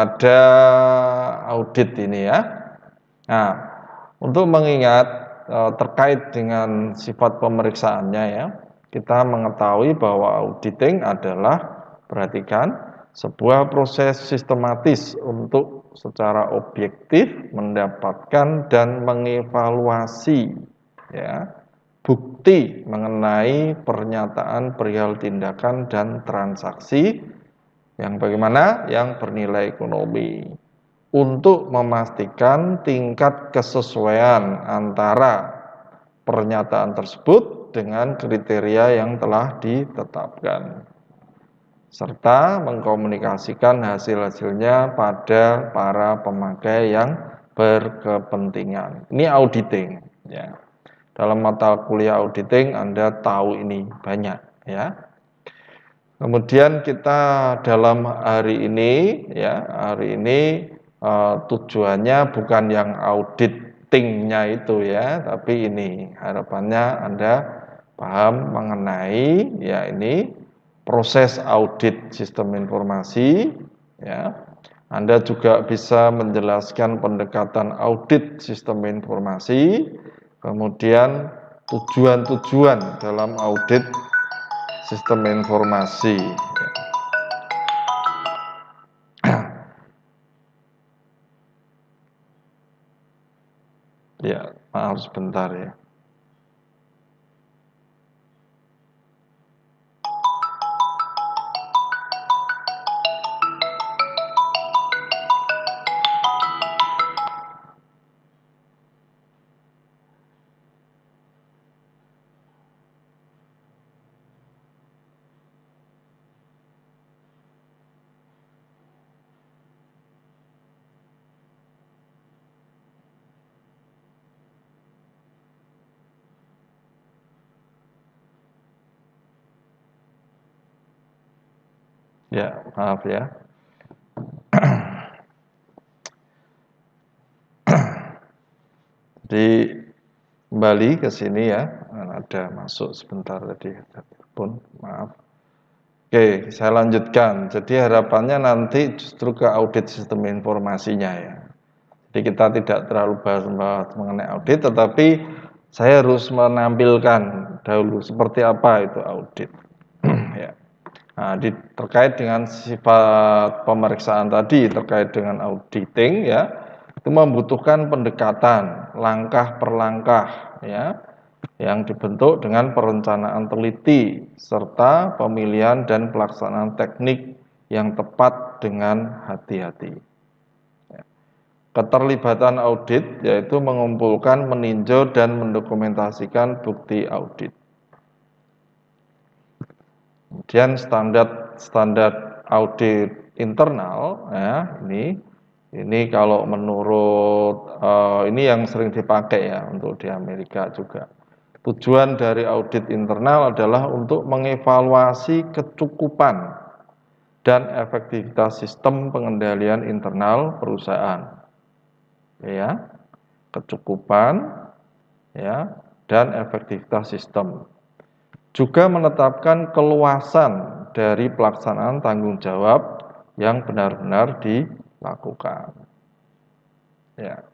ada audit ini ya. Nah, untuk mengingat terkait dengan sifat pemeriksaannya ya, kita mengetahui bahwa auditing adalah, perhatikan, sebuah proses sistematis untuk secara objektif mendapatkan dan mengevaluasi ya bukti mengenai pernyataan perihal tindakan dan transaksi yang bagaimana? Yang bernilai ekonomi, untuk memastikan tingkat kesesuaian antara pernyataan tersebut dengan kriteria yang telah ditetapkan, serta mengkomunikasikan hasil-hasilnya pada para pemakai yang berkepentingan. Ini auditing ya. Dalam mata kuliah auditing Anda tahu ini banyak ya. Kemudian kita dalam hari ini ya, tujuannya bukan yang auditingnya itu ya, tapi ini harapannya Anda paham mengenai ya ini proses audit sistem informasi ya. Anda juga bisa menjelaskan pendekatan audit sistem informasi, kemudian tujuan-tujuan dalam audit sistem informasi. Ya, maaf sebentar ya. Ya, maaf ya. Jadi kembali ke sini ya, ada masuk sebentar tadi telepon, maaf. Oke, saya lanjutkan. Jadi harapannya nanti justru ke audit sistem informasinya ya. Jadi kita tidak terlalu bahas mengenai audit, tetapi saya harus menampilkan dahulu seperti apa itu audit. Ya. Nah, terkait dengan sifat pemeriksaan tadi, terkait dengan auditing ya, itu membutuhkan pendekatan langkah per langkah ya, yang dibentuk dengan perencanaan teliti serta pemilihan dan pelaksanaan teknik yang tepat dengan hati-hati. Keterlibatan audit yaitu mengumpulkan, meninjau, dan mendokumentasikan bukti audit. Kemudian standar audit internal ya, ini kalau menurut ini yang sering dipakai ya untuk di Amerika juga. Tujuan dari audit internal adalah untuk mengevaluasi kecukupan dan efektivitas sistem pengendalian internal perusahaan. Ya, kecukupan ya dan efektivitas sistem. Juga menetapkan keluasan dari pelaksanaan tanggung jawab yang benar-benar dilakukan. Ya.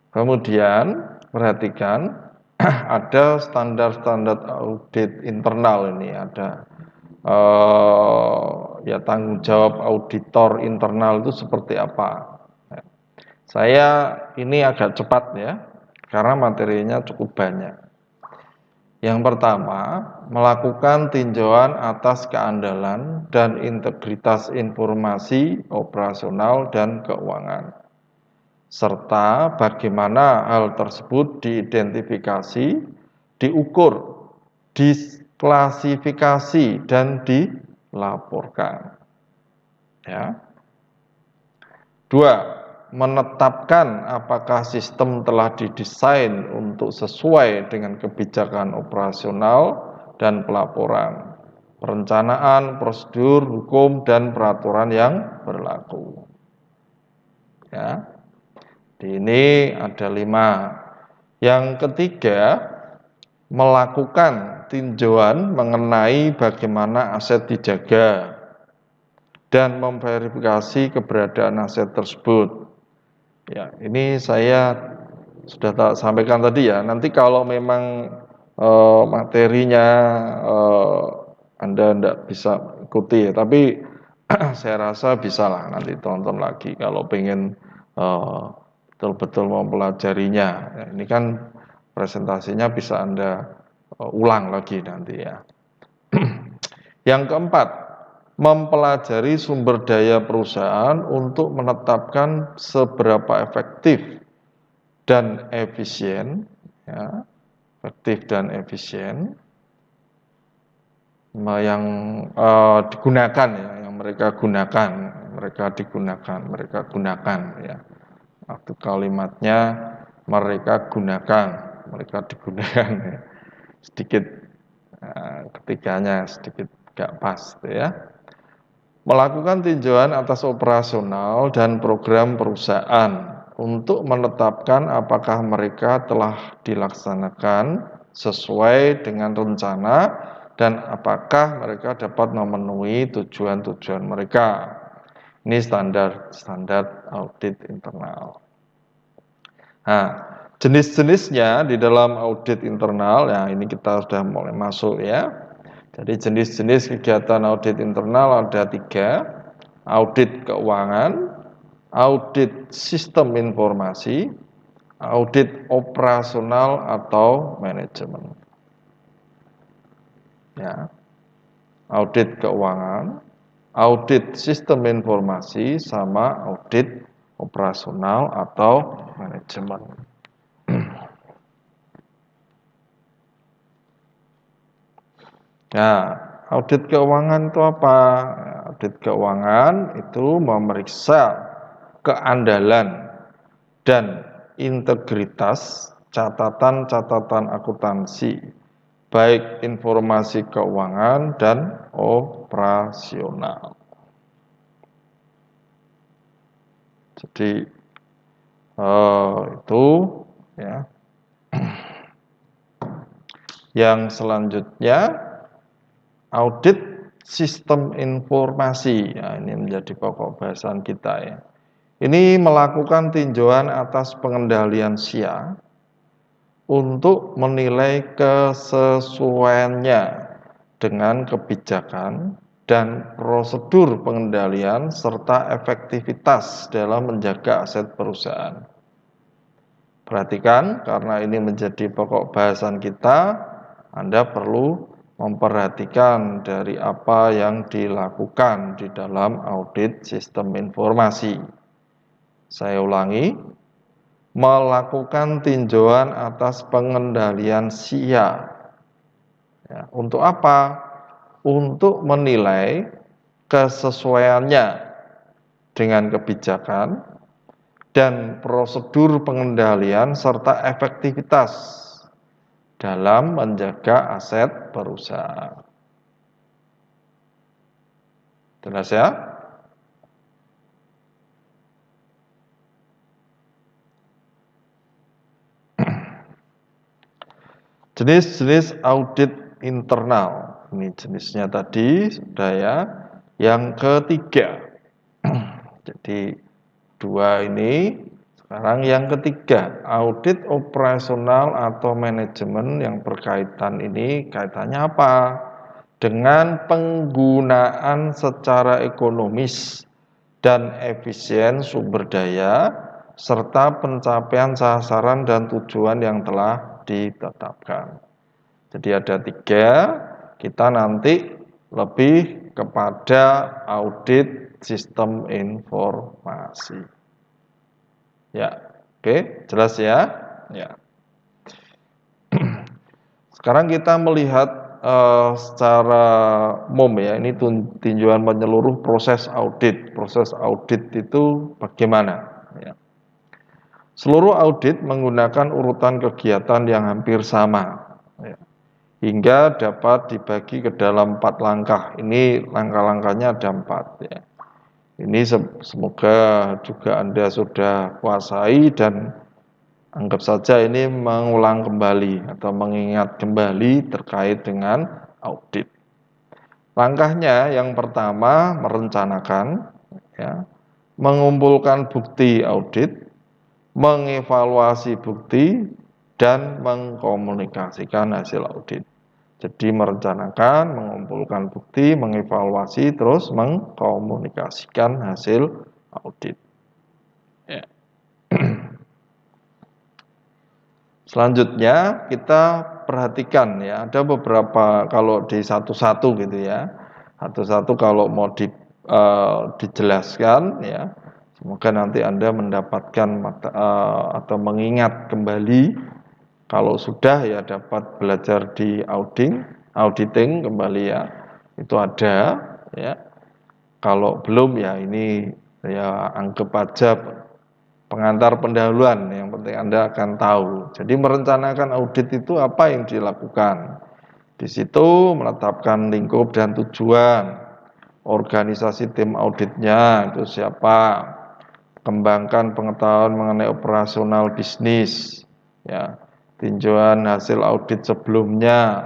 Kemudian perhatikan ada standar-standar audit internal ini, ada ya tanggung jawab auditor internal itu seperti apa. Saya ini agak cepat ya, karena materinya cukup banyak. Yang pertama, melakukan tinjauan atas keandalan dan integritas informasi operasional dan keuangan, serta bagaimana hal tersebut diidentifikasi, diukur, diklasifikasi, dan dilaporkan. Ya. 2. Menetapkan apakah sistem telah didesain untuk sesuai dengan kebijakan operasional dan pelaporan, perencanaan, prosedur, hukum, dan peraturan yang berlaku. Ya, ini ada 5. Yang ketiga, melakukan tinjauan mengenai bagaimana aset dijaga, dan memverifikasi keberadaan aset tersebut. Ya, ini saya sudah sampaikan tadi ya. Nanti kalau memang materinya Anda tidak bisa ikuti ya, tapi saya rasa bisa lah nanti tonton lagi kalau pengen betul-betul mempelajarinya. Ya, ini kan presentasinya bisa Anda ulang lagi nanti ya. Yang keempat, mempelajari sumber daya perusahaan untuk menetapkan seberapa efektif dan efisien, ya, efektif dan efisien yang digunakan ya, yang mereka gunakan ya. Waktu kalimatnya mereka digunakan ya. Sedikit ketiganya sedikit gak pas ya. Melakukan tinjauan atas operasional dan program perusahaan untuk menetapkan apakah mereka telah dilaksanakan sesuai dengan rencana dan apakah mereka dapat memenuhi tujuan-tujuan mereka. Ini standar audit internal. Nah, jenis-jenisnya di dalam audit internal, ya ini kita sudah mulai masuk ya. Jadi jenis-jenis kegiatan audit internal ada 3, audit keuangan, audit sistem informasi, audit operasional atau manajemen. Ya, audit keuangan, audit sistem informasi, sama audit operasional atau manajemen. Nah, audit keuangan itu apa? Audit keuangan itu memeriksa keandalan dan integritas catatan-catatan akuntansi, baik informasi keuangan dan operasional. Jadi itu ya. Yang selanjutnya audit sistem informasi. Ya, ini menjadi pokok bahasan kita ya. Ini melakukan tinjauan atas pengendalian SIA untuk menilai kesesuaiannya dengan kebijakan dan prosedur pengendalian serta efektivitas dalam menjaga aset perusahaan. Perhatikan, karena ini menjadi pokok bahasan kita, Anda perlu memperhatikan dari apa yang dilakukan di dalam audit sistem informasi. Saya ulangi, melakukan tinjauan atas pengendalian SIA. Ya, untuk apa? Untuk menilai kesesuaiannya dengan kebijakan dan prosedur pengendalian serta efektivitas dalam menjaga aset perusahaan. Jelas ya? Jenis-jenis audit internal. Ini jenisnya tadi sudah ya. Yang ketiga. Jadi 2 ini. Sekarang yang ketiga, audit operasional atau manajemen yang berkaitan ini kaitannya apa? Dengan penggunaan secara ekonomis dan efisien sumber daya serta pencapaian sasaran dan tujuan yang telah ditetapkan. Jadi ada 3, kita nanti lebih kepada audit sistem informasi. Ya, oke, jelas ya? Ya. Sekarang kita melihat secara umum ya, ini tinjauan menyeluruh proses audit. Proses audit itu bagaimana? Ya. Seluruh audit menggunakan urutan kegiatan yang hampir sama, ya, hingga dapat dibagi ke dalam 4 langkah. Ini langkah-langkahnya ada 4 ya. Ini semoga juga Anda sudah kuasai dan anggap saja ini mengulang kembali atau mengingat kembali terkait dengan audit. Langkahnya yang pertama merencanakan, ya, mengumpulkan bukti audit, mengevaluasi bukti, dan mengkomunikasikan hasil audit. Jadi merencanakan, mengumpulkan bukti, mengevaluasi, terus mengkomunikasikan hasil audit. Ya. Selanjutnya kita perhatikan ya, ada beberapa kalau di satu-satu gitu ya, satu-satu kalau mau dijelaskan ya, semoga nanti Anda mendapatkan atau mengingat kembali. Kalau sudah ya dapat belajar di auditing kembali ya, itu ada ya. Kalau belum ya ini ya anggap aja pengantar pendahuluan, yang penting Anda akan tahu. Jadi merencanakan audit itu apa yang dilakukan. Di situ menetapkan lingkup dan tujuan, organisasi tim auditnya itu siapa, kembangkan pengetahuan mengenai operasional bisnis, ya, tinjauan hasil audit sebelumnya,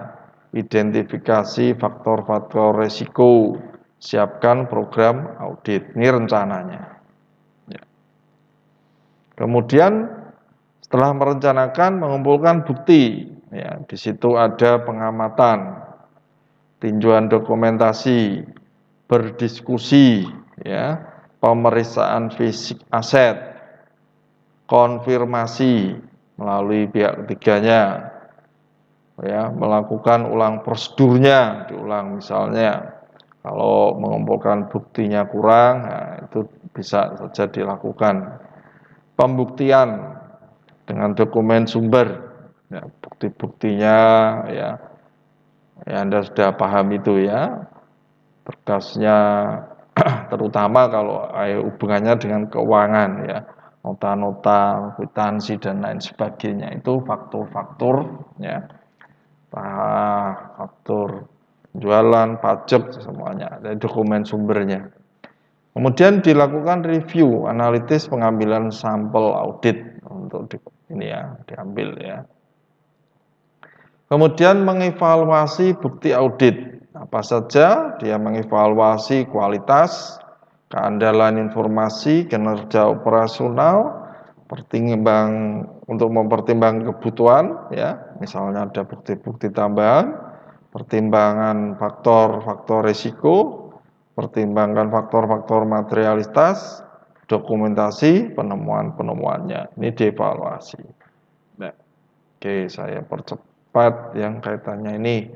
identifikasi faktor-faktor resiko, siapkan program audit. Ini rencananya. Kemudian setelah merencanakan, mengumpulkan bukti, ya, di situ ada pengamatan, tinjauan dokumentasi, berdiskusi, ya, pemeriksaan fisik aset, konfirmasi melalui pihak ketiganya, ya, melakukan ulang prosedurnya, diulang misalnya. Kalau mengumpulkan buktinya kurang, nah, itu bisa saja dilakukan. Pembuktian dengan dokumen sumber, ya, bukti-buktinya ya, Anda sudah paham itu ya, berkasnya terutama kalau hubungannya dengan keuangan ya, nota-nota, kwitansi dan lain sebagainya, itu faktur-faktur ya, faktur jualan, pajak semuanya, ada dokumen sumbernya. Kemudian dilakukan review, analitis pengambilan sampel audit untuk ini ya, diambil ya. Kemudian mengevaluasi bukti audit. Apa saja? Dia mengevaluasi kualitas, keandalan informasi, kinerja operasional, untuk mempertimbangkan kebutuhan ya. Misalnya ada bukti-bukti tambahan, pertimbangan faktor-faktor risiko, pertimbangkan faktor-faktor materialitas, dokumentasi penemuan-penemuannya. Ini dievaluasi. Nah, oke, saya percepat yang kaitannya ini.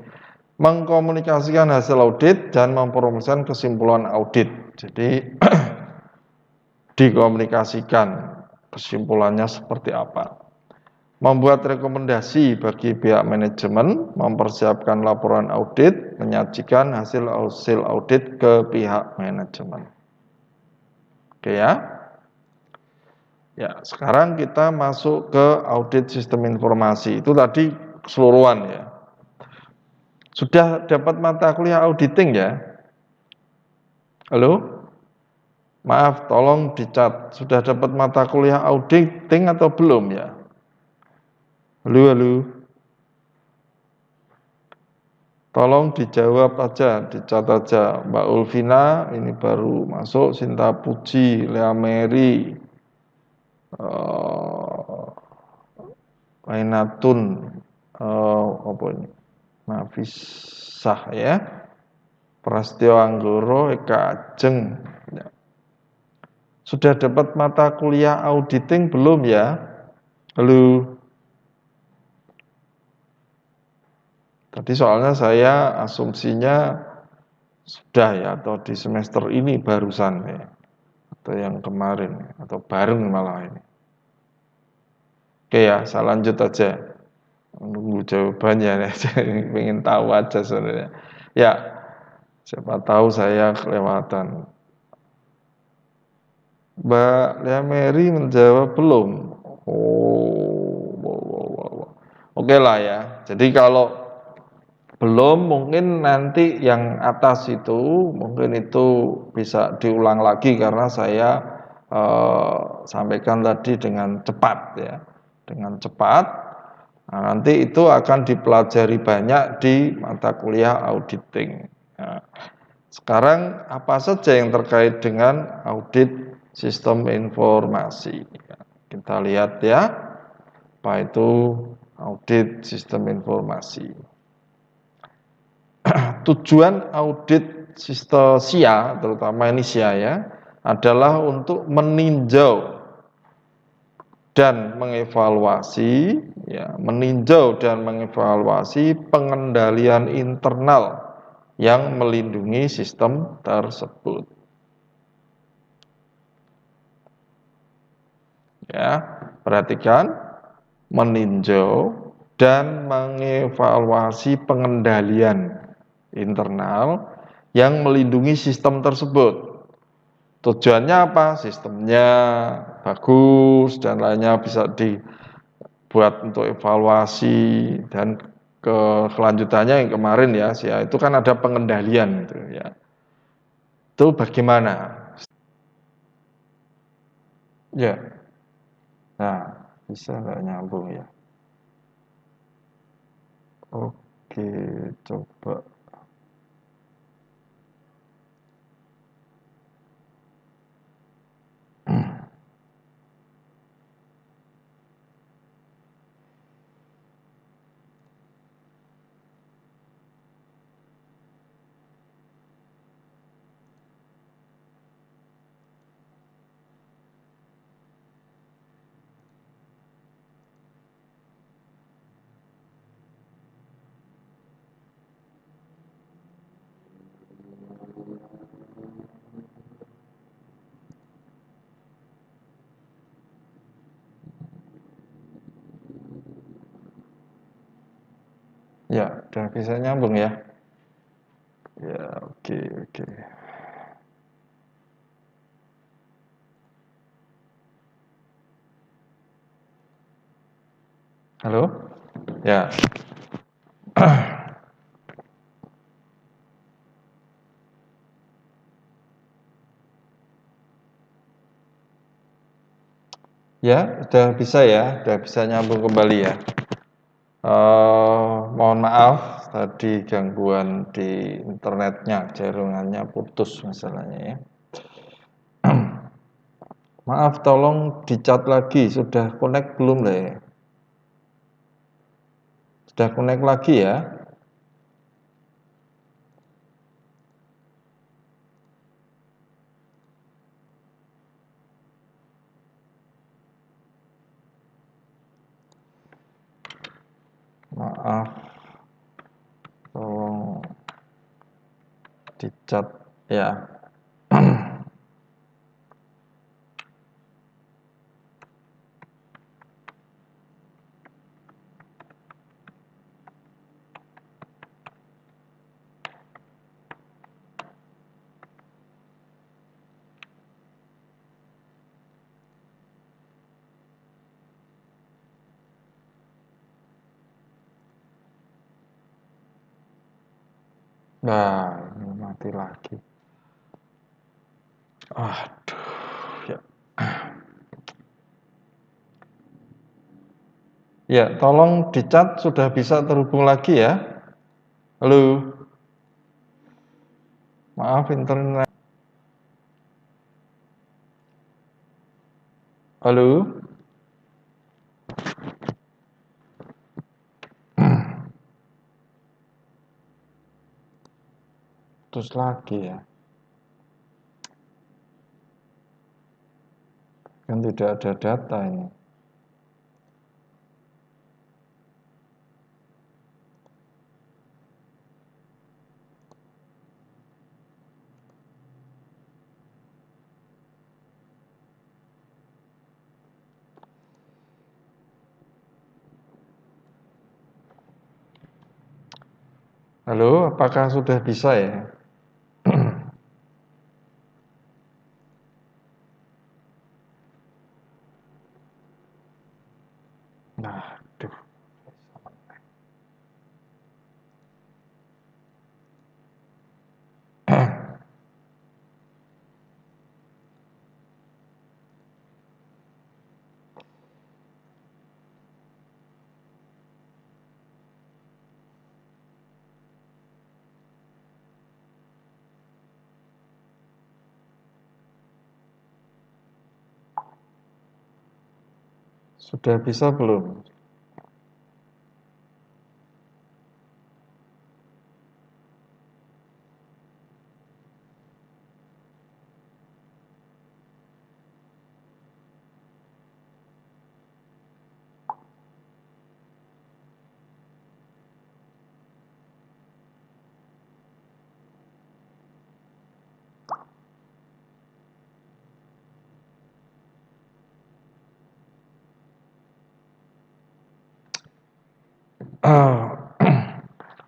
Mengkomunikasikan hasil audit dan mempromosikan kesimpulan audit. Jadi dikomunikasikan kesimpulannya seperti apa. Membuat rekomendasi bagi pihak manajemen, mempersiapkan laporan audit, menyajikan hasil audit ke pihak manajemen. Oke ya. Ya, sekarang kita masuk ke audit sistem informasi. Itu tadi keseluruhan ya. Sudah dapat mata kuliah auditing ya? Halo? Maaf, tolong dicat. Sudah dapat mata kuliah auditing atau belum ya? Halo? Tolong dijawab aja, dicat aja. Mbak Ulvina ini baru masuk, Sinta Puji, Lea Mary, Ainatun, apa ini? Nafisah ya. Prastio Anggoro, Eka Ajeng. Ya. Sudah dapat mata kuliah auditing belum ya? Halo? Tadi soalnya saya asumsinya sudah ya, atau di semester ini barusan ya, atau yang kemarin, atau bareng malah ini. Oke ya, saya lanjut aja. Menunggu jawabannya, saya ingin tahu aja sebenarnya. Ya, siapa tahu saya kelewatan. Mbak Lea Mary menjawab belum? Oke lah ya. Jadi kalau belum, mungkin nanti yang atas itu mungkin itu bisa diulang lagi karena saya sampaikan tadi dengan cepat ya, dengan cepat. Nah, nanti itu akan dipelajari banyak di mata kuliah auditing. Nah, sekarang apa saja yang terkait dengan audit sistem informasi? Kita lihat ya, apa itu audit sistem informasi. Tujuan audit sistem SIA, terutama ini SIA ya, adalah untuk meninjau dan mengevaluasi, ya, meninjau dan mengevaluasi pengendalian internal yang melindungi sistem tersebut. Ya, perhatikan, meninjau dan mengevaluasi pengendalian internal yang melindungi sistem tersebut. Tujuannya apa? Sistemnya bagus dan lainnya bisa dibuat untuk evaluasi dan kelanjutannya yang kemarin ya, itu kan ada pengendalian gitu ya. Itu bagaimana? Ya. Nah, bisa nggak nyambung ya? Oke, coba. Ya, udah bisa nyambung ya? Ya, oke, oke. Halo? Ya. Ya, udah bisa nyambung kembali ya. Mohon maaf tadi gangguan di internetnya, jaringannya putus masalahnya ya. Maaf, tolong dicat lagi, sudah connect belum ya? Sudah connect lagi ya? Maaf, tolong dicat ya. Nah, ini mati lagi. Aduh, ya. Ya, tolong dicat sudah bisa terhubung lagi ya. Halo, maaf internet. Halo, terus lagi ya. Kan tidak ada data ini. Halo, apakah sudah bisa ya? Nah, aduh. Sudah bisa belum?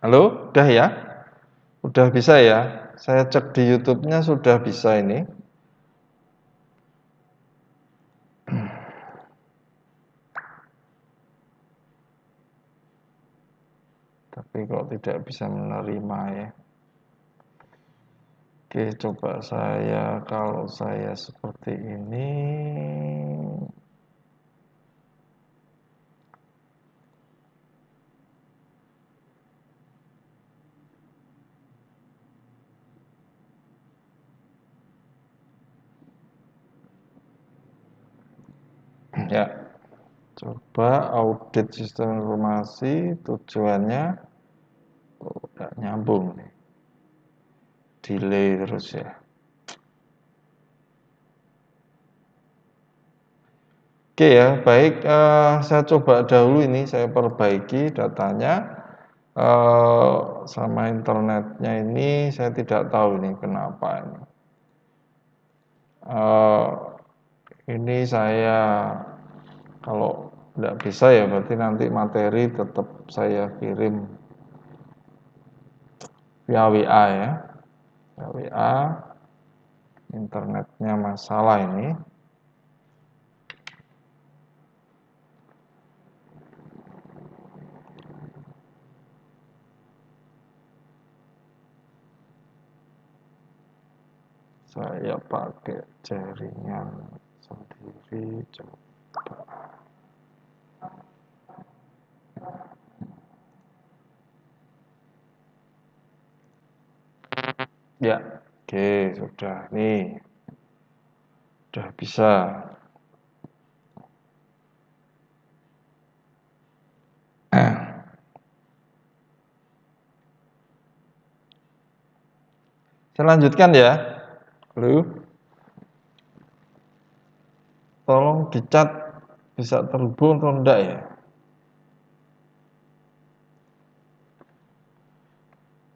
Halo, udah ya? Udah bisa ya? Saya cek di YouTube-nya sudah bisa ini. Tapi kok tidak bisa menerima ya. Oke, coba kalau saya seperti ini. Ya, coba audit sistem informasi, tujuannya nggak nyambung nih. Delay terus ya. Oke ya, baik. Saya coba dahulu ini, saya perbaiki datanya. Sama internetnya ini saya tidak tahu ini kenapa ini. Ini saya kalau tidak bisa ya berarti nanti materi tetap saya kirim via WA ya. Via WA, internetnya masalah ini. Saya pakai jaringan sendiri, coba. Ya, oke, sudah nih. Sudah bisa. Saya lanjutkan ya. Halo. Tolong dicat bisa terhubung atau enggak ya?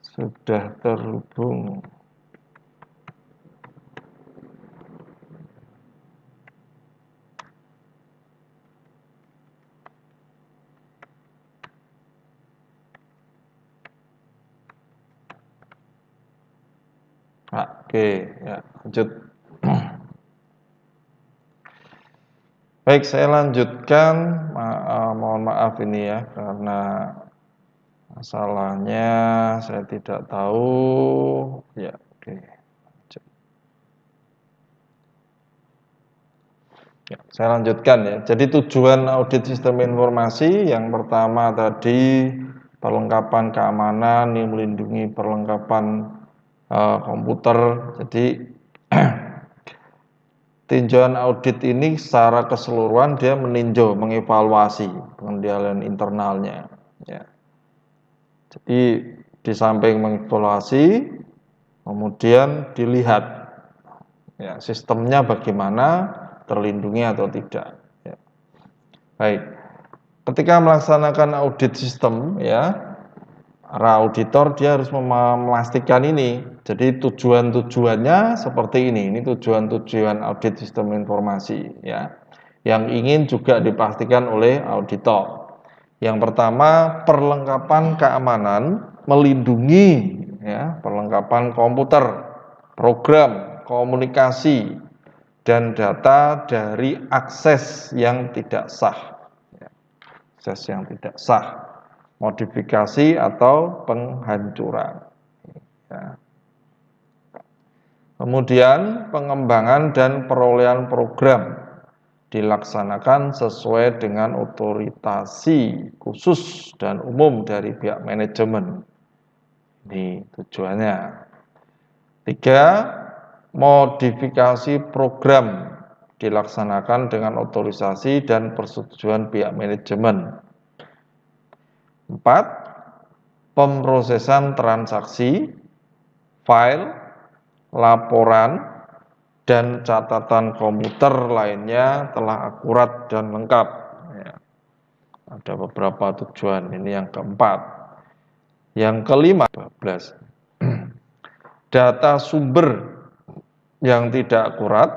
Sudah terhubung. Oke, ya, lanjut. Baik, saya lanjutkan. Mohon maaf ini ya, karena masalahnya saya tidak tahu. Ya, oke. Lanjut. Ya, saya lanjutkan ya. Jadi tujuan audit sistem informasi yang pertama tadi perlengkapan keamanan, yang melindungi perlengkapan komputer. Jadi tinjauan audit ini secara keseluruhan dia meninjau, mengevaluasi pengendalian internalnya. Ya. Jadi di samping mengevaluasi, kemudian dilihat ya, sistemnya bagaimana, terlindungi atau tidak. Ya. Baik, ketika melaksanakan audit sistem, ya, para auditor dia harus memastikan ini. Jadi tujuan-tujuannya seperti ini. Ini tujuan-tujuan audit sistem informasi, ya, yang ingin juga dipastikan oleh auditor. Yang pertama, perlengkapan keamanan, melindungi ya, perlengkapan komputer, program, komunikasi, dan data dari akses yang tidak sah. Akses yang tidak sah, modifikasi atau penghancuran. Ya. Kemudian pengembangan dan perolehan program dilaksanakan sesuai dengan otoritasi khusus dan umum dari pihak manajemen. Ini tujuannya. 3. Modifikasi program dilaksanakan dengan otorisasi dan persetujuan pihak manajemen. 4. Pemrosesan transaksi, file, laporan, dan catatan komputer lainnya telah akurat dan lengkap. Ya. Ada beberapa tujuan, ini yang keempat. Yang kelima, 12. Data sumber yang tidak akurat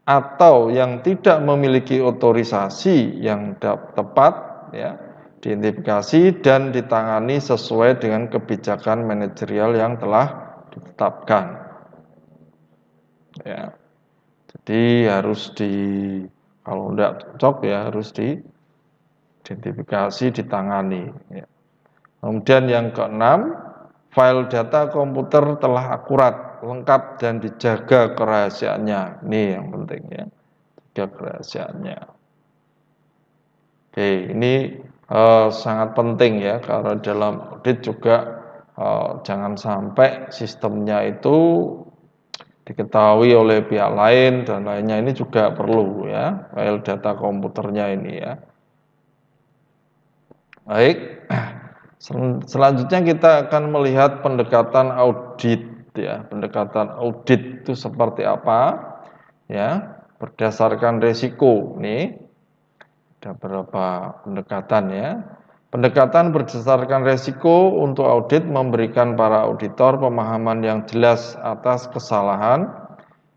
atau yang tidak memiliki otorisasi yang tepat, ya, diidentifikasi dan ditangani sesuai dengan kebijakan manajerial yang telah ditetapkan. Ya, jadi harus kalau tidak cocok ya harus diidentifikasi, ditangani. Ya. Kemudian yang keenam, file data komputer telah akurat, lengkap, dan dijaga kerahasiaannya. Ini yang penting ya, jaga kerahasiaannya. Oke, ini sangat penting ya, karena dalam audit juga jangan sampai sistemnya itu diketahui oleh pihak lain dan lainnya, ini juga perlu ya, file data komputernya ini ya. Baik. Selanjutnya kita akan melihat pendekatan audit ya. Pendekatan audit itu seperti apa? Ya, berdasarkan risiko. Nih, ada beberapa pendekatan ya. Pendekatan berdasarkan risiko untuk audit memberikan para auditor pemahaman yang jelas atas kesalahan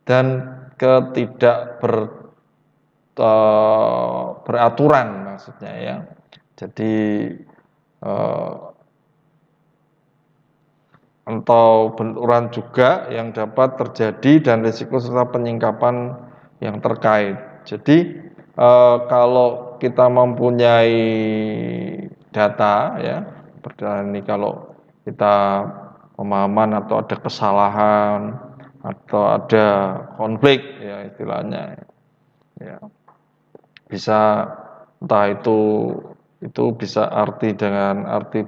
dan beraturan maksudnya ya. Jadi atau benturan juga yang dapat terjadi dan risiko serta penyingkapan yang terkait. Jadi kalau kita mempunyai data ya, ini kalau kita pemahaman atau ada kesalahan atau ada konflik ya istilahnya ya, bisa entah itu bisa dengan arti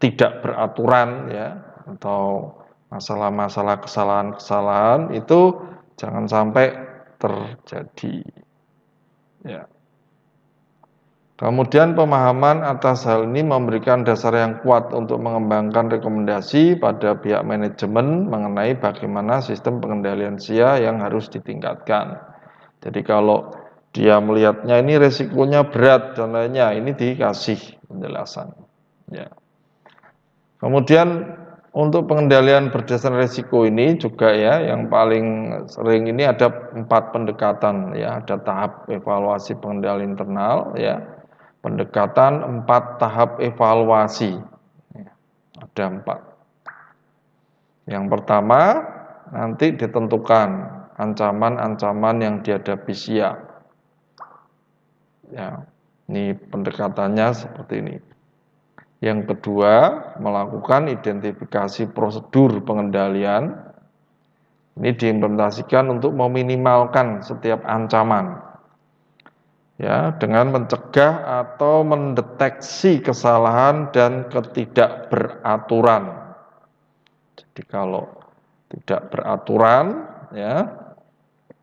tidak beraturan ya, atau masalah-masalah kesalahan-kesalahan itu jangan sampai terjadi ya. Kemudian pemahaman atas hal ini memberikan dasar yang kuat untuk mengembangkan rekomendasi pada pihak manajemen mengenai bagaimana sistem pengendalian SIA yang harus ditingkatkan. Jadi kalau dia melihatnya ini resikonya berat dan lainnya, ini dikasih penjelasan ya. Kemudian untuk pengendalian berdasarkan risiko ini juga ya, yang paling sering ini ada 4 pendekatan ya, ada tahap evaluasi pengendalian internal ya, pendekatan 4 tahap evaluasi ya, ada 4. Yang pertama nanti ditentukan ancaman-ancaman yang dihadapi SIA ya, ini pendekatannya seperti ini. Yang kedua, melakukan identifikasi prosedur pengendalian. Ini diimplementasikan untuk meminimalkan setiap ancaman. Ya, dengan mencegah atau mendeteksi kesalahan dan ketidakberaturan. Jadi kalau tidak beraturan ya,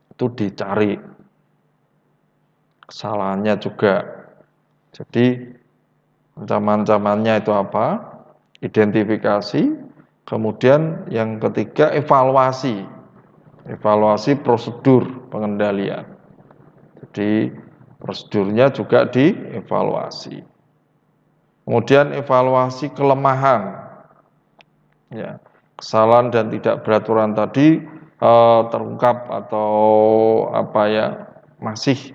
itu dicari kesalahannya juga. Jadi ancaman-ancamannya itu apa? Identifikasi. Kemudian yang ketiga evaluasi. Evaluasi prosedur pengendalian. Jadi prosedurnya juga dievaluasi. Kemudian evaluasi kelemahan. Ya, kesalahan dan tidak beraturan tadi terungkap atau apa ya, masih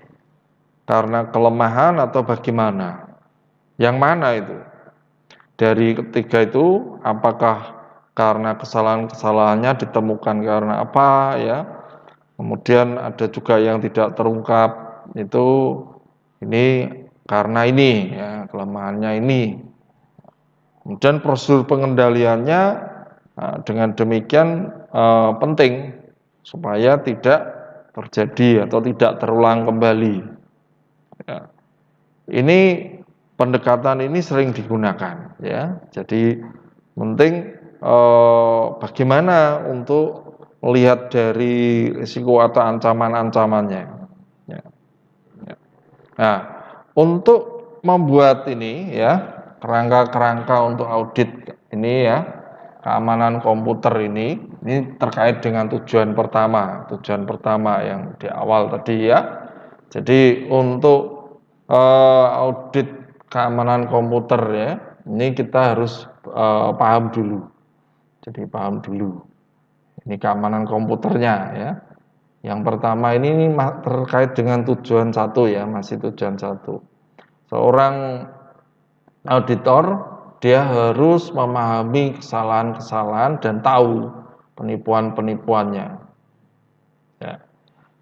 karena kelemahan atau bagaimana? Yang mana itu? Dari ketiga itu, apakah karena kesalahan-kesalahannya ditemukan karena apa ya? Kemudian ada juga yang tidak terungkap, itu ini karena ini ya, kelemahannya ini. Kemudian prosedur pengendaliannya dengan demikian penting supaya tidak terjadi atau tidak terulang kembali. Ya. Ini pendekatan ini sering digunakan ya. Jadi penting bagaimana untuk melihat dari risiko atau ancaman-ancamannya. Ya. Nah, untuk membuat ini ya, kerangka-kerangka untuk audit ini ya, keamanan komputer ini terkait dengan tujuan pertama yang di awal tadi ya. Jadi untuk audit keamanan komputer ya, ini kita harus paham dulu. Jadi paham dulu. Ini keamanan komputernya ya. Yang pertama ini terkait dengan tujuan 1 ya, masih tujuan 1. Seorang auditor dia harus memahami kesalahan-kesalahan dan tahu penipuan-penipuannya. Ya.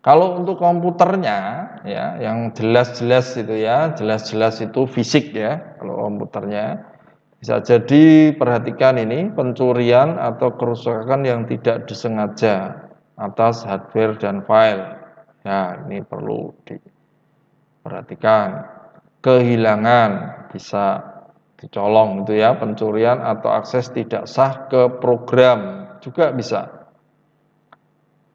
Kalau untuk komputernya ya, yang jelas-jelas itu ya, jelas-jelas itu fisik ya, kalau komputernya bisa jadi perhatikan ini pencurian atau kerusakan yang tidak disengaja atas hardware dan file. Ya, ini perlu diperhatikan. Kehilangan bisa dicolong itu ya, pencurian atau akses tidak sah ke program juga bisa.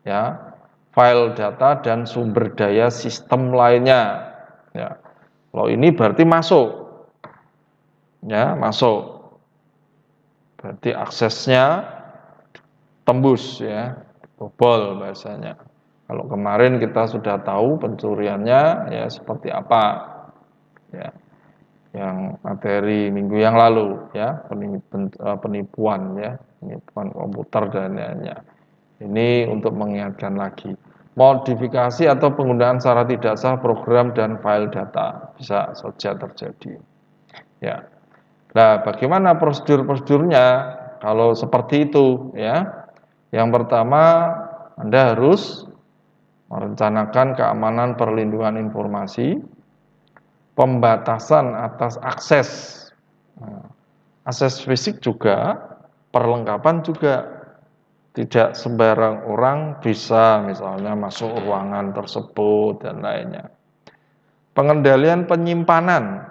Ya, file data dan sumber daya sistem lainnya. Ya. Kalau ini berarti masuk. Ya, masuk. Berarti aksesnya tembus ya, bobol bahasanya. Kalau kemarin kita sudah tahu pencuriannya ya seperti apa. Ya. Yang materi minggu yang lalu ya, penipuan ya, penipuan komputer dan lainnya. Ini untuk mengingatkan lagi. Modifikasi atau penggunaan secara tidak sah program dan file data bisa saja terjadi. Ya. Nah, bagaimana prosedur-prosedurnya kalau seperti itu ya? Yang pertama, Anda harus merencanakan keamanan perlindungan informasi, pembatasan atas akses. Akses fisik juga, perlengkapan juga. Tidak sembarang orang bisa misalnya masuk ruangan tersebut dan lainnya. Pengendalian penyimpanan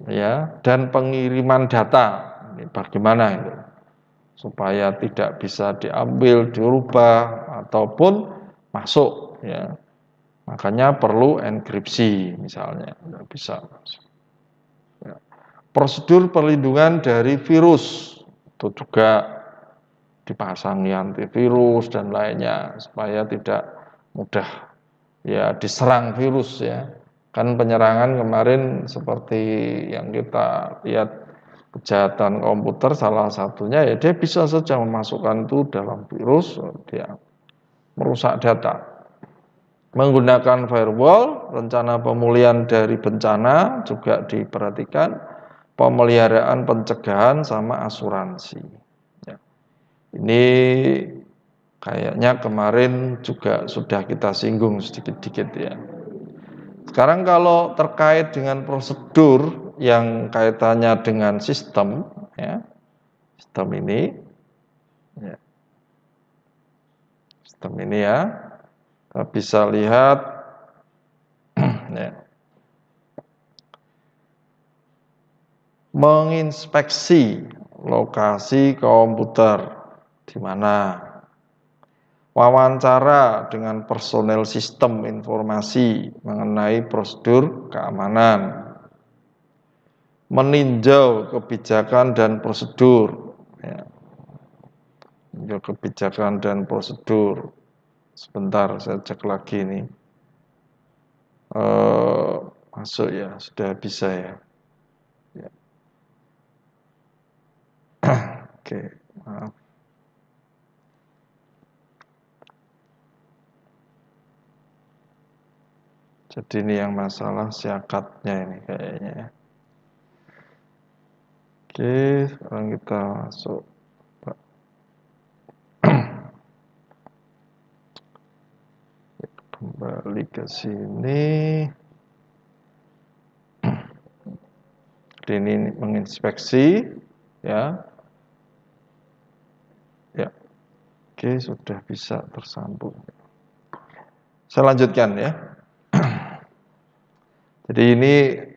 ya dan pengiriman data. Ini bagaimana itu? Supaya tidak bisa diambil, dirubah ataupun masuk ya. Makanya perlu enkripsi misalnya, tidak bisa masuk. Ya. Prosedur perlindungan dari virus itu juga dipasangi antivirus dan lainnya supaya tidak mudah ya diserang virus ya. Kan penyerangan kemarin seperti yang kita lihat kejahatan komputer salah satunya ya dia bisa saja memasukkan itu dalam virus, dia merusak data. Menggunakan firewall, rencana pemulihan dari bencana juga diperhatikan, pemeliharaan pencegahan sama asuransi. Ya. Ini kayaknya kemarin juga sudah kita singgung sedikit-sedikit ya. Sekarang kalau terkait dengan prosedur yang kaitannya dengan sistem, ya, sistem ini, ya, sistem ini ya, kita bisa lihat, ya, menginspeksi lokasi komputer di mana, wawancara dengan personel sistem informasi mengenai prosedur keamanan, meninjau kebijakan dan prosedur, ya. Meninjau kebijakan dan prosedur. Sebentar, saya cek lagi nih. Masuk ya, sudah bisa ya. Ya. Oke, maaf. Jadi ini yang masalah siakatnya ini kayaknya ya. Oke, sekarang kita masuk. Kembali ke sini. Jadi ini menginspeksi ya. Ya. Oke, sudah bisa tersambung. Saya lanjutkan ya. Jadi ini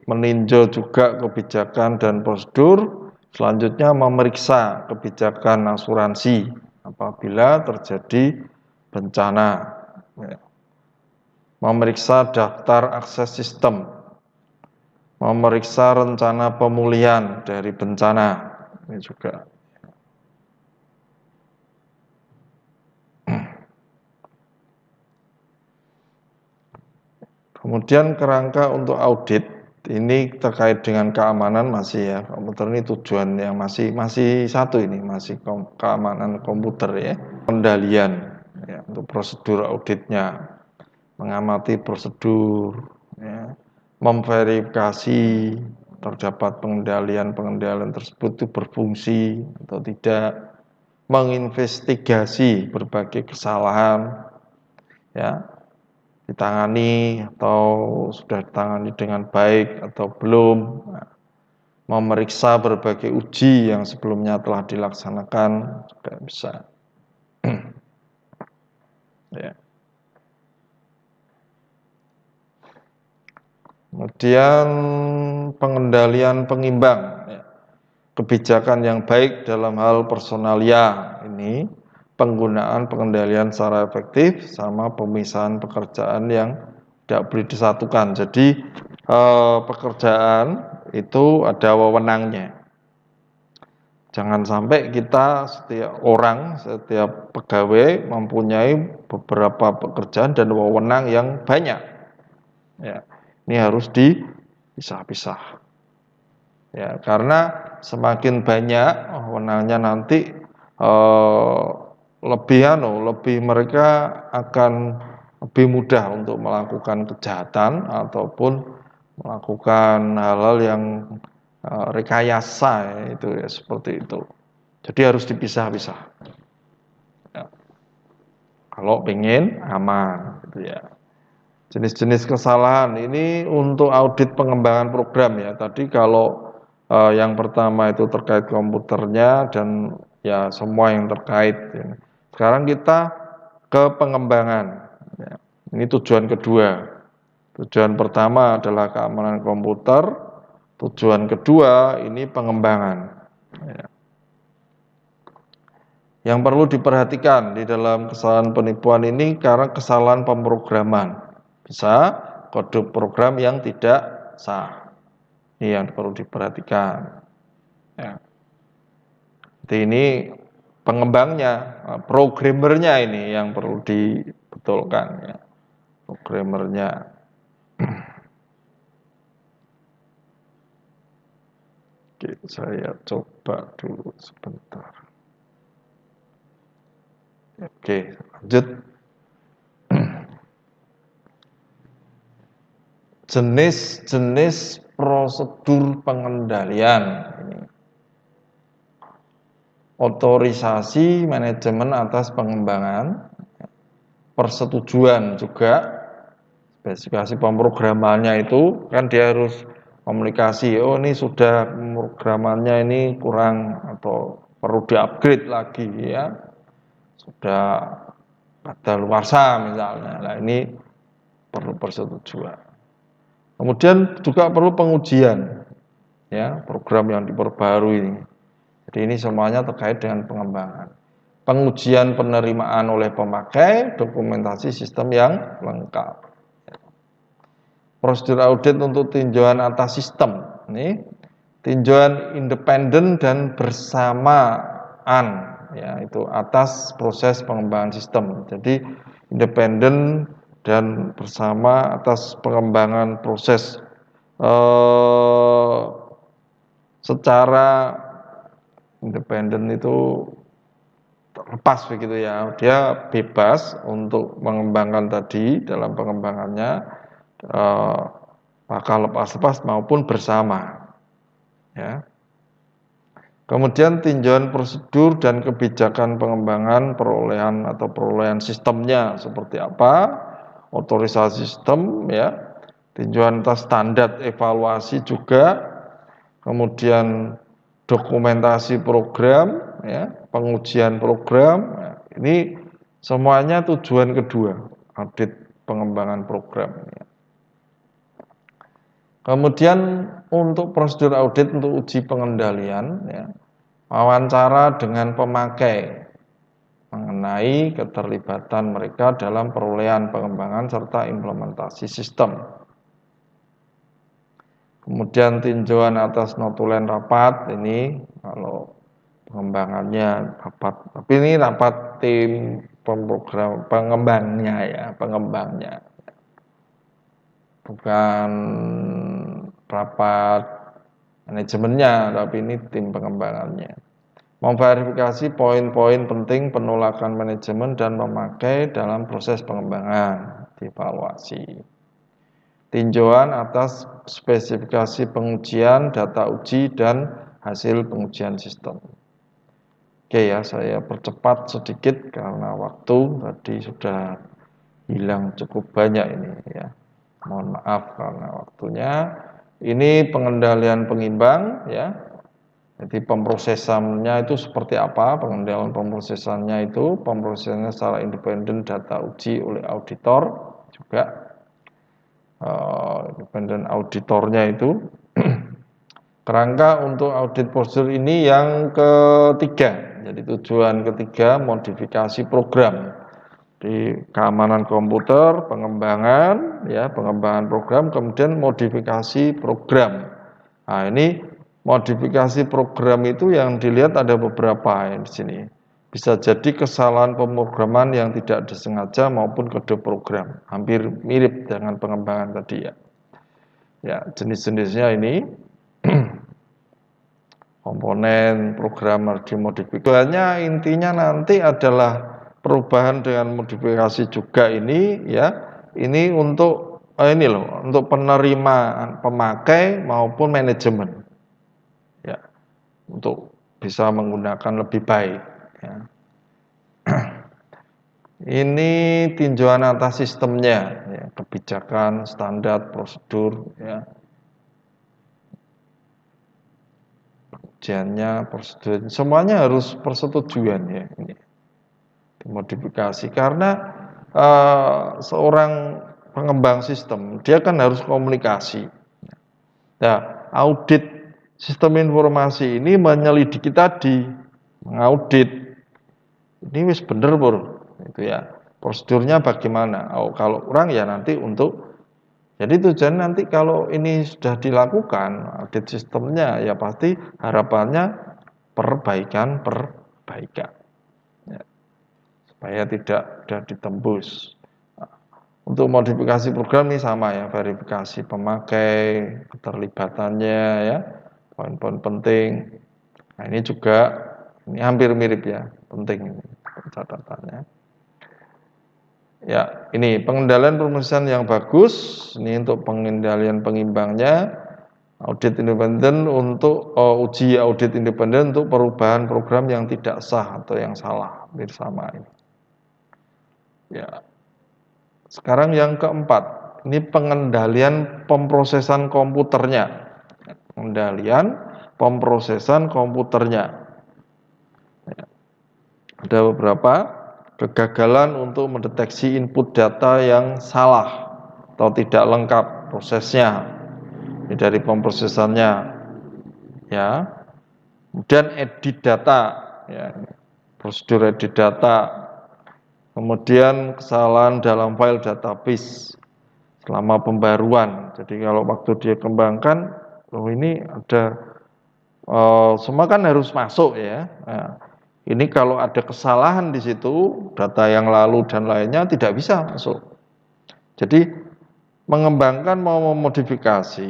meninjau juga kebijakan dan prosedur. Selanjutnya memeriksa kebijakan asuransi apabila terjadi bencana, ya. Memeriksa daftar akses sistem, memeriksa rencana pemulihan dari bencana, ini juga. Kemudian kerangka untuk audit ini terkait dengan keamanan masih ya, komputer ini tujuan yang masih satu ini, masih keamanan komputer ya, kendalian ya, untuk prosedur auditnya, mengamati prosedur ya, memverifikasi terdapat pengendalian tersebut itu berfungsi atau tidak, menginvestigasi berbagai kesalahan ya, ditangani atau sudah ditangani dengan baik atau belum, memeriksa berbagai uji yang sebelumnya telah dilaksanakan juga bisa. Ya. Kemudian pengendalian pengimbang, ya. Kebijakan yang baik dalam hal personalia ini, penggunaan pengendalian secara efektif sama pemisahan pekerjaan yang tidak boleh disatukan. Jadi pekerjaan itu ada wewenangnya. Jangan sampai kita setiap pegawai mempunyai beberapa pekerjaan dan wewenang yang banyak. Ya, ini harus dipisah-pisah. Ya, karena semakin banyak wewenangnya nanti lebih mereka akan lebih mudah untuk melakukan kejahatan ataupun melakukan hal-hal yang rekayasa ya, itu ya seperti itu. Jadi harus dipisah-pisah. Ya. Kalau pengen aman, gitu ya. Jenis-jenis kesalahan ini untuk audit pengembangan program ya. Tadi kalau yang pertama itu terkait komputernya dan ya semua yang terkait. Ya. Sekarang kita ke pengembangan. Ya. Ini tujuan kedua. Tujuan pertama adalah keamanan komputer. Tujuan kedua ini pengembangan. Ya. Yang perlu diperhatikan di dalam kesalahan penipuan ini karena kesalahan pemrograman. Bisa kode program yang tidak sah. Ini yang perlu diperhatikan. Ya. Jadi ini pengembangnya, programmernya ini yang perlu dibetulkan. Ya. Programmernya. Oke, saya coba dulu sebentar. Oke, lanjut. Jenis-jenis prosedur pengendalian. Otorisasi manajemen atas pengembangan, persetujuan juga, spesifikasi pemrogramannya itu kan dia harus komunikasi, oh ini sudah pemrogramannya ini kurang atau perlu di-upgrade lagi ya, sudah kadaluarsa misalnya, nah ini perlu persetujuan. Kemudian juga perlu pengujian ya, program yang diperbarui ini. Jadi ini semuanya terkait dengan pengembangan. Pengujian penerimaan oleh pemakai, dokumentasi sistem yang lengkap. Prosedur audit untuk tinjauan atas sistem. Ini tinjauan independen dan bersamaan, ya itu atas proses pengembangan sistem. Jadi independen dan bersama atas pengembangan proses secara independen itu terlepas begitu ya, dia bebas untuk mengembangkan tadi dalam pengembangannya bakal lepas-lepas maupun bersama ya. Kemudian tinjauan prosedur dan kebijakan pengembangan perolehan sistemnya seperti apa, otorisasi sistem ya, tinjauan atas standar evaluasi juga, kemudian dokumentasi program ya, pengujian program ya, ini semuanya tujuan kedua audit pengembangan program ya. Kemudian untuk prosedur audit untuk uji pengendalian ya, wawancara dengan pemakai mengenai keterlibatan mereka dalam perolehan, pengembangan, serta implementasi sistem. Kemudian tinjauan atas notulen rapat, ini kalau pengembangannya rapat, tapi ini rapat tim pemrogram pengembangnya ya, pengembangnya, bukan rapat manajemennya, tapi ini tim pengembangannya. Memverifikasi poin-poin penting penolakan manajemen dan memakai dalam proses pengembangan, dievaluasi. Tinjauan atas spesifikasi pengujian, data uji, dan hasil pengujian sistem. Oke ya, saya percepat sedikit karena waktu tadi sudah hilang cukup banyak ini ya. Mohon maaf karena waktunya. Ini pengendalian pengimbang ya. Jadi pemrosesannya itu seperti apa? Pengendalian pemrosesannya itu pemrosesannya secara independen, data uji oleh auditor juga. Independen auditornya itu. Kerangka untuk audit prosedur ini yang ketiga. Jadi tujuan ketiga modifikasi program di keamanan komputer, pengembangan ya, pengembangan program, kemudian modifikasi program. Nah, ini modifikasi program itu yang dilihat ada beberapa ya di sini. Bisa jadi kesalahan pemrograman yang tidak disengaja maupun kode program. Hampir mirip dengan pengembangan tadi ya. Ya, jenis-jenisnya ini komponen programmer dimodifikasi. Intinya nanti adalah perubahan dengan modifikasi juga ini ya. Ini untuk ini loh, untuk penerimaan pemakai maupun manajemen. Ya. Untuk bisa menggunakan lebih baik ya. Ini tinjauan atas sistemnya ya, kebijakan, standar, prosedur ya. Ujiannya, prosedur, semuanya harus persetujuan ya ini. Dimodifikasi karena seorang pengembang sistem dia kan harus komunikasi. Nah, audit sistem informasi ini menyelidiki tadi, mengaudit ini wis bener pur, itu ya. Prosedurnya bagaimana? Oh, kalau kurang ya nanti untuk jadi tujuan nanti kalau ini sudah dilakukan audit sistemnya ya pasti harapannya perbaikan ya, supaya tidak sudah ditembus. Untuk modifikasi program ini sama ya, verifikasi pemakai, keterlibatannya ya, poin-poin penting. Nah, ini juga ini hampir mirip ya, penting ini catatannya. Ya, ini pengendalian perumusan yang bagus. Ini untuk pengendalian pengimbangnya. Audit independen untuk uji audit independen untuk perubahan program yang tidak sah atau yang salah. Bersama ini. Ya. Sekarang yang keempat, ini pengendalian pemrosesan komputernya. Pengendalian pemrosesan komputernya. Ya. Ada beberapa kegagalan untuk mendeteksi input data yang salah atau tidak lengkap prosesnya. Ini dari pemrosesannya. Ya. Kemudian edit data, ya. Prosedur edit data. Kemudian kesalahan dalam file database selama pembaruan. Jadi kalau waktu dia kembangkan, oh ini ada semua kan harus masuk ya. Nah, ini kalau ada kesalahan di situ, data yang lalu dan lainnya tidak bisa masuk. Jadi mengembangkan mau memodifikasi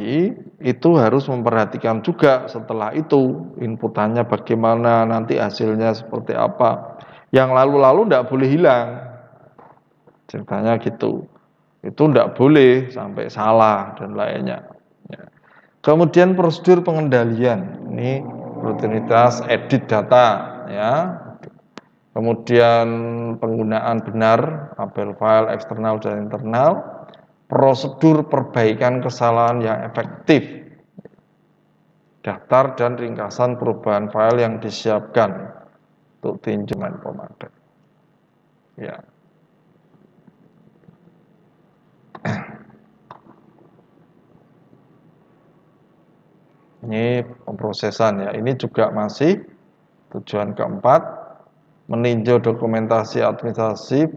itu harus memperhatikan juga setelah itu inputannya bagaimana, nanti hasilnya seperti apa. Yang lalu-lalu tidak boleh hilang. Ceritanya gitu. Itu tidak boleh sampai salah dan lainnya. Ya. Kemudian prosedur pengendalian. Ini rutinitas edit data ya. Kemudian penggunaan benar tabel file eksternal dan internal. Prosedur perbaikan kesalahan yang efektif. Daftar dan ringkasan perubahan file yang disiapkan untuk tinjauan pemakai. Ya. Ini pemrosesan ya. Ini juga masih tujuan keempat meninjau dokumentasi administrasi,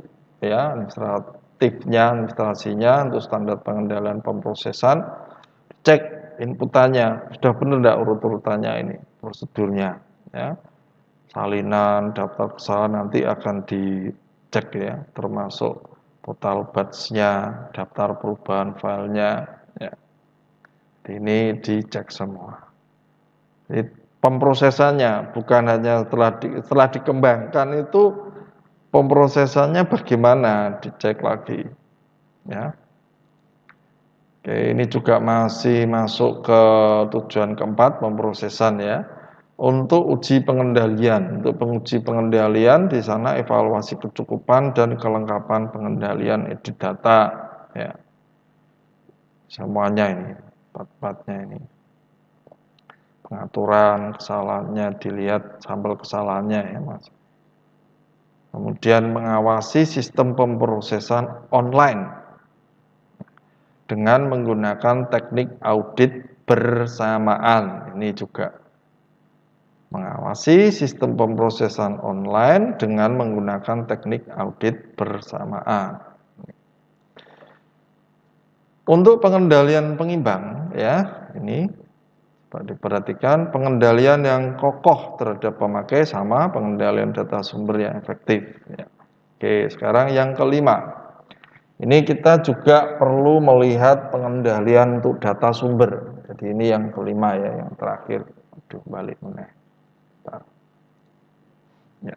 ya, administrasinya untuk standar pengendalian pemrosesan, cek inputannya sudah benar tidak urut-urutannya ini prosedurnya, ya. Salinan daftar kesalahan nanti akan dicek ya, termasuk total batch-nya, daftar perubahan filenya, ya. Ini dicek semua. Jadi, pemrosesannya bukan hanya setelah dikembangkan itu pemrosesannya bagaimana, dicek lagi, ya. Oke, ini juga masih masuk ke tujuan keempat, pemrosesan ya. Untuk uji pengendalian, untuk penguji pengendalian di sana evaluasi kecukupan dan kelengkapan pengendalian edit data, ya. Semuanya ini, part-partnya ini. Pengaturan kesalahannya dilihat sampel kesalahannya ya, Mas. Kemudian mengawasi sistem pemrosesan online dengan menggunakan teknik audit bersamaan. Ini juga mengawasi sistem pemrosesan online dengan menggunakan teknik audit bersamaan. Untuk pengendalian pengimbang, ya, ini diperhatikan pengendalian yang kokoh terhadap pemakai sama pengendalian data sumber yang efektif. Ya. Oke, sekarang yang kelima. Ini kita juga perlu melihat pengendalian untuk data sumber. Jadi ini yang kelima ya, yang terakhir. Aduh, balik meneh. Ya.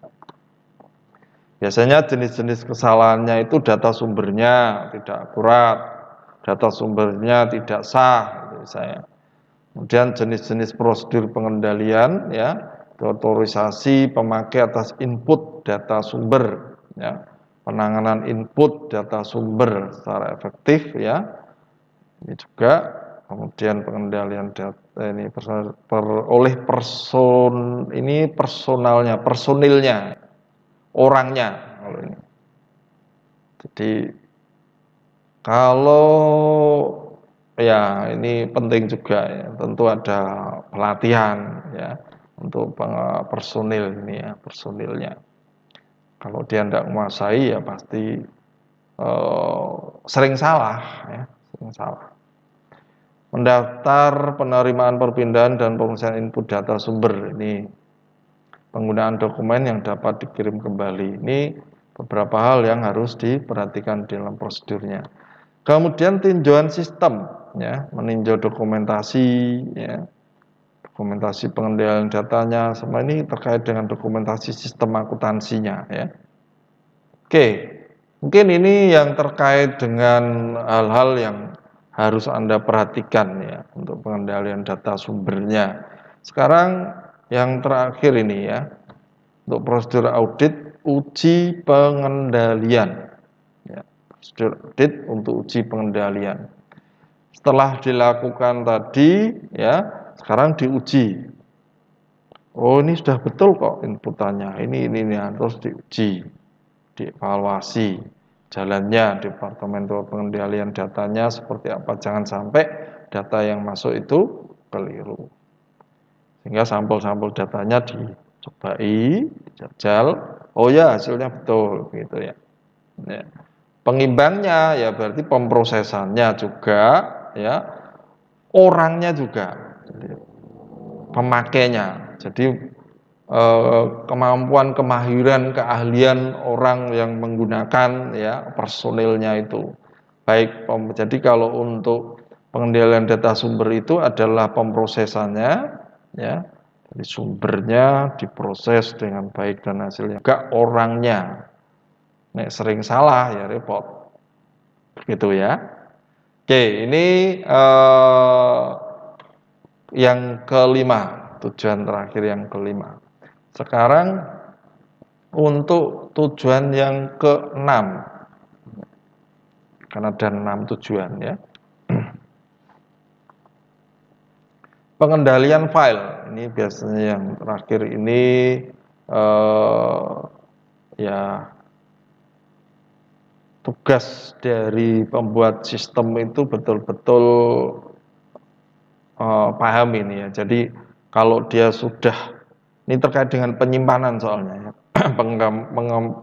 Biasanya jenis-jenis kesalahannya itu data sumbernya tidak akurat, data sumbernya tidak sah, gitu misalnya. Kemudian jenis-jenis prosedur pengendalian, ya, otorisasi pemakai atas input data sumber, ya. Penanganan input data sumber secara efektif, ya. Ini juga kemudian pengendalian data ini oleh personilnya, orangnya. Jadi kalau ya ini penting juga ya, tentu ada pelatihan ya untuk personil ini ya, personilnya. Kalau dia tidak menguasai ya pasti sering salah ya, sering salah. Mendaftar penerimaan perpindahan dan pemrosesan input data sumber, ini penggunaan dokumen yang dapat dikirim kembali. Ini beberapa hal yang harus diperhatikan dalam prosedurnya. Kemudian tinjauan sistem, ya, meninjau dokumentasi, ya, dokumentasi pengendalian datanya, semua ini terkait dengan dokumentasi sistem akuntansinya, ya. Oke, mungkin ini yang terkait dengan hal-hal yang harus Anda perhatikan ya untuk pengendalian data sumbernya. Sekarang yang terakhir ini ya, untuk prosedur audit uji pengendalian. Ya, prosedur audit untuk uji pengendalian. Setelah dilakukan tadi ya, sekarang diuji. Oh, ini sudah betul kok inputannya. Ini harus diuji. Dievaluasi jalannya departemen pengendalian datanya seperti apa, jangan sampai data yang masuk itu keliru, sehingga sampel-sampel datanya dicobai, dijajal, oh ya hasilnya betul gitu ya. Ya. Pengimbangnya ya berarti pemrosesannya juga ya, orangnya juga, jadi, pemakainya, jadi kemampuan, kemahiran, keahlian orang yang menggunakan ya personilnya itu. Baik, jadi kalau untuk pengendalian data sumber itu adalah pemrosesannya ya. Jadi sumbernya diproses dengan baik dan hasilnya juga orangnya. Nek sering salah ya repot. Gitu ya. Oke, ini yang kelima, tujuan terakhir yang kelima. Sekarang untuk tujuan yang keenam, karena ada 6 tujuan ya. Pengendalian file, ini biasanya yang terakhir ini ya tugas dari pembuat sistem itu betul-betul paham ini ya. Jadi kalau dia sudah, ini terkait dengan penyimpanan soalnya ya.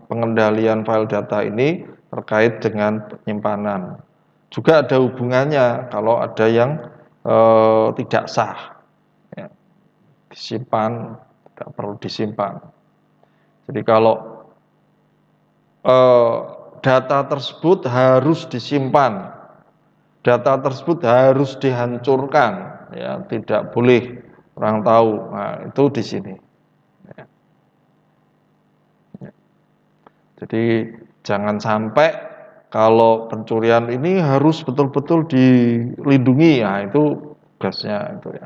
pengendalian file data ini terkait dengan penyimpanan. Juga ada hubungannya kalau ada yang tidak sah, ya, disimpan, tidak perlu disimpan. Jadi kalau data tersebut harus disimpan, data tersebut harus dihancurkan, ya, tidak boleh orang tahu. Nah, itu di sini. Jadi jangan sampai kalau pencurian ini harus betul-betul dilindungi, ya itu gasnya itu ya.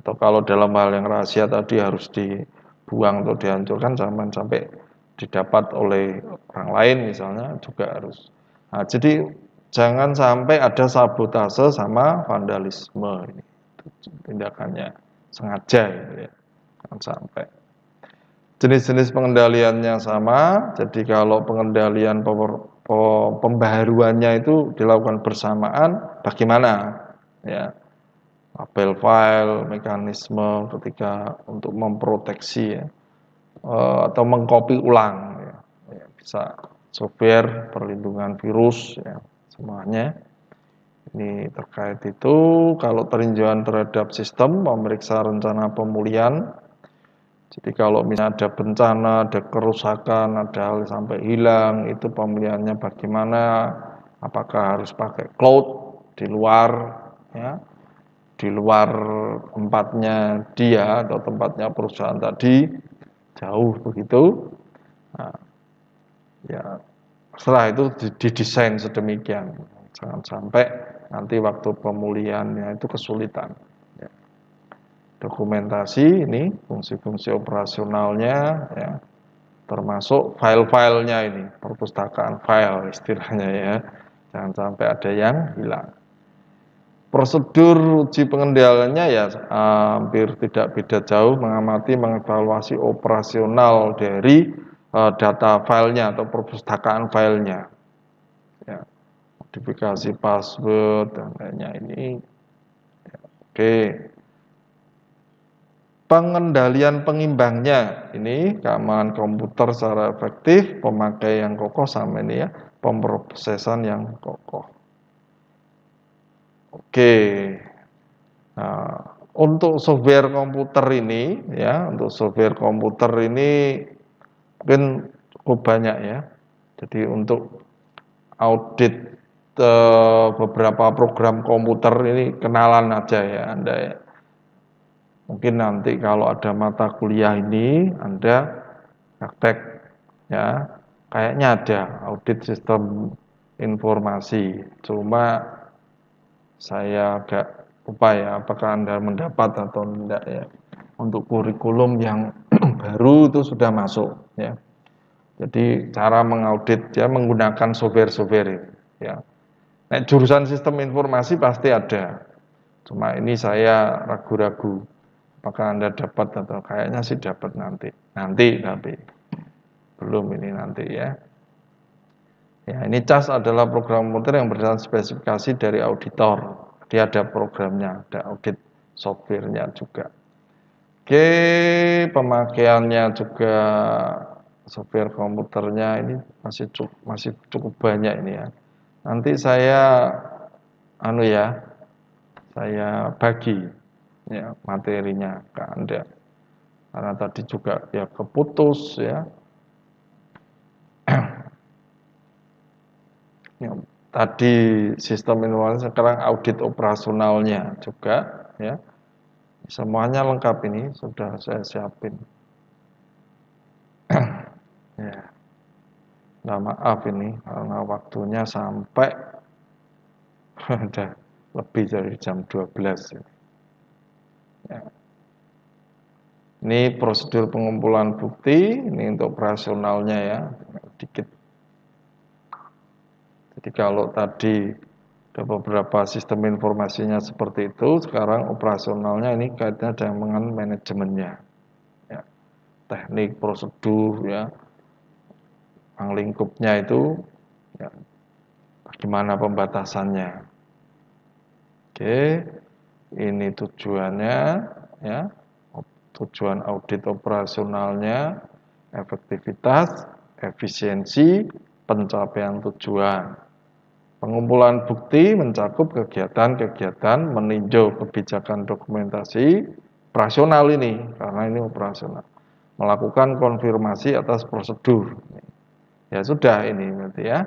Atau kalau dalam hal yang rahasia tadi harus dibuang atau dihancurkan, jangan sampai didapat oleh orang lain misalnya juga harus. Nah, jadi jangan sampai ada sabotase sama vandalisme ini, tindakannya sengaja gitu ya, jangan sampai. Jenis-jenis pengendaliannya sama, jadi kalau pengendalian pembaharuannya itu dilakukan bersamaan, bagaimana? Ya, label file, mekanisme ketika untuk memproteksi ya, atau mengcopy ulang, ya. Ya, bisa software, perlindungan virus, ya, semuanya. Ini terkait itu, kalau peninjauan terhadap sistem, memeriksa rencana pemulihan. Jadi kalau misalnya ada bencana, ada kerusakan, ada hal sampai hilang, itu pemulihannya bagaimana? Apakah harus pakai cloud di luar, ya, di luar tempatnya dia atau tempatnya perusahaan tadi, jauh begitu? Nah, ya setelah itu didesain sedemikian, jangan sampai nanti waktu pemulihannya itu kesulitan. Dokumentasi ini fungsi-fungsi operasionalnya ya, termasuk file-filenya ini, perpustakaan file istilahnya ya, jangan sampai ada yang hilang. Prosedur uji pengendaliannya ya hampir tidak beda jauh, mengamati, mengevaluasi operasional dari data filenya atau perpustakaan filenya, ya, modifikasi password dan lainnya ini, ya, oke. Pengendalian pengimbangnya ini keamanan komputer secara efektif, pemakaian yang kokoh sama ini ya, pemrosesan yang kokoh. Oke. Nah, untuk software komputer ini ya, untuk software komputer ini mungkin cukup banyak ya. Jadi untuk audit beberapa program komputer ini kenalan aja ya Anda ya. Mungkin nanti kalau ada mata kuliah ini Anda praktek ya, kayaknya ada audit sistem informasi. Cuma saya agak lupa ya apakah Anda mendapat atau tidak ya. Untuk kurikulum yang baru itu sudah masuk ya. Jadi cara mengaudit ya menggunakan software-software ya. Nah, jurusan sistem informasi pasti ada. Cuma ini saya ragu-ragu apakah Anda dapat atau kayaknya sih dapat nanti. Nanti tapi belum ini nanti ya. Ya, ini CAS adalah program komputer yang berdasarkan spesifikasi dari auditor. Dia ada programnya, ada audit softwarenya juga. Oke, pemakaiannya juga software komputernya ini masih cukup banyak ini ya. Nanti saya saya bagi ya materinya ke Anda. Karena tadi juga ya keputus ya. Ya, tadi sistem informasi, sekarang audit operasionalnya juga ya. Semuanya lengkap ini sudah saya siapin. Ya. Nah, maaf ini karena waktunya sampai udah lebih dari jam 12 ya. Ini prosedur pengumpulan bukti, ini untuk operasionalnya ya, dikit. Jadi kalau tadi ada beberapa sistem informasinya seperti itu, sekarang operasionalnya ini kaitannya dengan manajemennya. Ya. Teknik, prosedur, ya, lingkupnya itu, ya, bagaimana pembatasannya. Oke, ini tujuannya, ya, tujuan audit operasionalnya. efektivitas, efisiensi, pencapaian tujuan. Pengumpulan bukti mencakup kegiatan-kegiatan meninjau kebijakan dokumentasi operasional ini, karena ini operasional. Melakukan konfirmasi atas prosedur. Ya sudah ini berarti ya.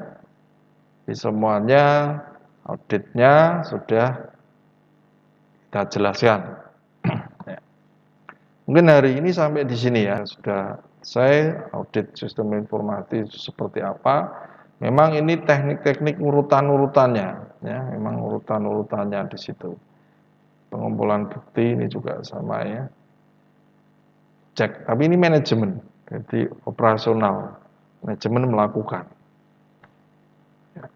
Di semuanya auditnya sudah kita jelaskan. Ya. Mungkin hari ini sampai di sini ya, sudah selesai audit sistem informasi seperti apa. Memang ini teknik-teknik urutan-urutannya, ya, memang urutan-urutannya di situ. Pengumpulan bukti ini juga sama ya. Cek, tapi ini manajemen, jadi operasional, manajemen melakukan. Ya.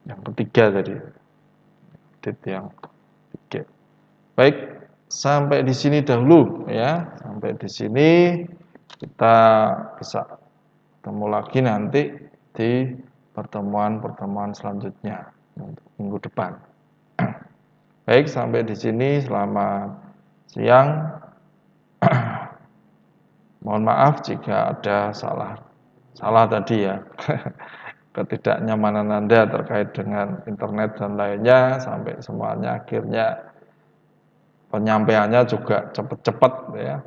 Yang ketiga tadi, audit yang ketiga. Baik, sampai di sini dahulu ya, sampai di sini kita bisa ketemu lagi nanti di pertemuan-pertemuan selanjutnya untuk minggu depan. Baik, sampai di sini selamat siang. Mohon maaf jika ada salah tadi ya. Ketidaknyamanan Anda terkait dengan internet dan lainnya sampai semuanya akhirnya penyampaiannya juga cepat-cepat ya.